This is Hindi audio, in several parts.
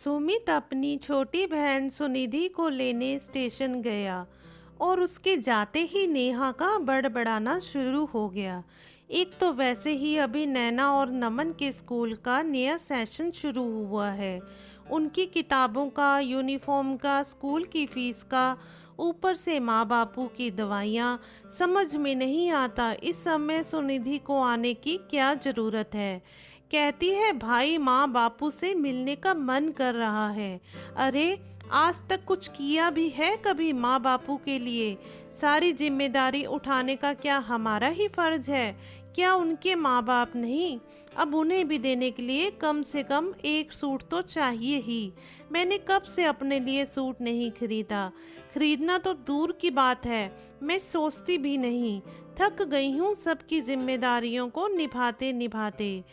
सुमित अपनी छोटी बहन सुनिधि को लेने स्टेशन गया और उसके जाते ही नेहा का बड़बड़ाना शुरू हो गया। एक तो वैसे ही अभी नैना और नमन के स्कूल का नया सेशन शुरू हुआ है। उनकी किताबों का, यूनिफॉर्म का, स्कूल की फीस का, ऊपर से माँ बापू की दवाइयाँ। समझ में नहीं आता इस समय सुनिधि को आने की क्या ज़रूरत है। कहती है भाई माँ बापू से मिलने का मन कर रहा है। अरे आज तक कुछ किया भी है कभी माँ बापू के लिए? सारी जिम्मेदारी उठाने का क्या हमारा ही फर्ज है? क्या उनके माँ बाप नहीं? अब उन्हें भी देने के लिए कम से कम एक सूट तो चाहिए ही। मैंने कब से अपने लिए सूट नहीं खरीदा। खरीदना तो दूर की बात है, मैं सोचती भी नहीं। थक गई हूँ सबकी जिम्मेदारियों को निभाते निभाते।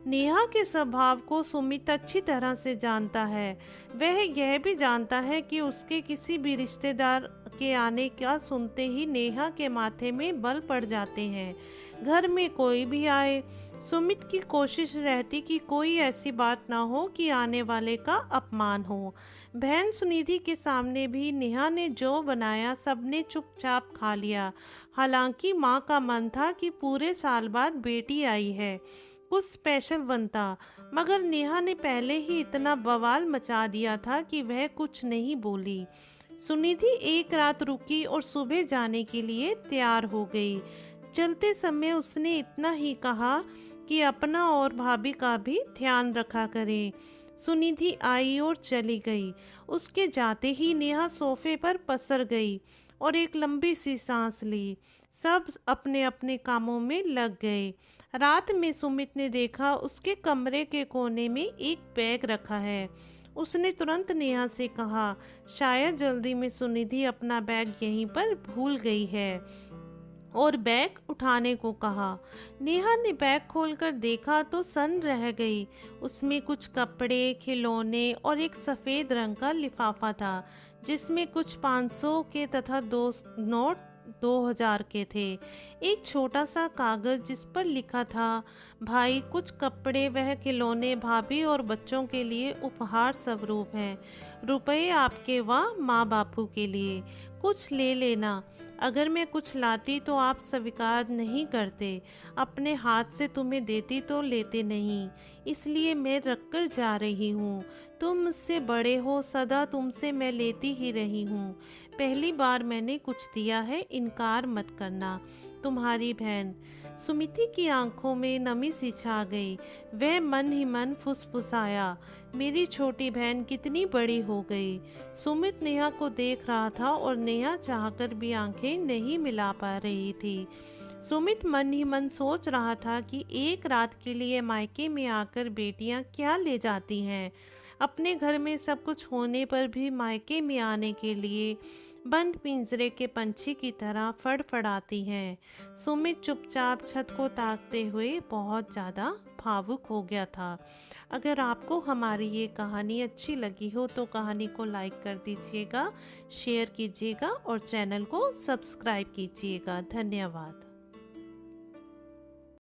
नेहा के स्वभाव को सुमित अच्छी तरह से जानता है। वह यह भी जानता है कि उसके किसी भी रिश्तेदार के आने का सुनते ही नेहा के माथे में बल पड़ जाते हैं। घर में कोई भी आए, सुमित की कोशिश रहती कि कोई ऐसी बात ना हो कि आने वाले का अपमान हो। बहन सुनिधि के सामने भी नेहा ने जो बनाया सबने चुपचाप खा लिया। हालांकि माँ का मन था कि पूरे साल बाद बेटी आई है, कुछ स्पेशल बनता, मगर नेहा ने पहले ही इतना बवाल मचा दिया था कि वह कुछ नहीं बोली। सुनिधि एक रात रुकी और सुबह जाने के लिए तैयार हो गई। चलते समय उसने इतना ही कहा कि अपना और भाभी का भी ध्यान रखा करें। सुनिधि आई और चली गई। उसके जाते ही नेहा सोफे पर पसर गई और एक लंबी सी सांस ली। सब अपने अपने कामों में लग गए। रात में सुमित ने देखा उसके कमरे के कोने में एक बैग रखा है। उसने तुरंत नेहा से कहा, शायद जल्दी में सुनिधि अपना बैग यहीं पर भूल गई है, और बैग उठाने को कहा। नेहा ने बैग खोलकर देखा तो सन रह गई। उसमें कुछ कपड़े, खिलौने और एक सफ़ेद रंग का लिफाफा था जिसमें कुछ 500 के तथा दो नोट 2000 के थे। एक छोटा सा कागज जिस पर लिखा था, भाई कुछ कपड़े वह खिलौने भाभी और बच्चों के लिए उपहार स्वरूप हैं। रुपए आपके व माँ बापू के लिए, कुछ ले लेना। अगर मैं कुछ लाती तो आप स्वीकार नहीं करते, अपने हाथ से तुम्हें देती तो लेते नहीं, इसलिए मैं रख कर जा रही हूँ। तुम मुझसे बड़े हो, सदा तुमसे मैं लेती ही रही हूँ। पहली बार मैंने कुछ दिया है, इनकार मत करना। तुम्हारी बहन। सुमिति की आंखों में नमी सी छा गई। वह मन ही मन फुसफुसाया, मेरी छोटी बहन कितनी बड़ी हो गई। सुमित नेहा को देख रहा था और नेहा चाहकर भी आंखें नहीं मिला पा रही थी। सुमित मन ही मन सोच रहा था कि एक रात के लिए मायके में आकर बेटियां क्या ले जाती हैं। अपने घर में सब कुछ होने पर भी मायके में आने के लिए बंद पिंजरे के पंछी की तरह फड़फड़ाती हैं। सुमित चुपचाप छत को ताकते हुए बहुत ज़्यादा भावुक हो गया था। अगर आपको हमारी ये कहानी अच्छी लगी हो तो कहानी को लाइक कर दीजिएगा, शेयर कीजिएगा और चैनल को सब्सक्राइब कीजिएगा। धन्यवाद।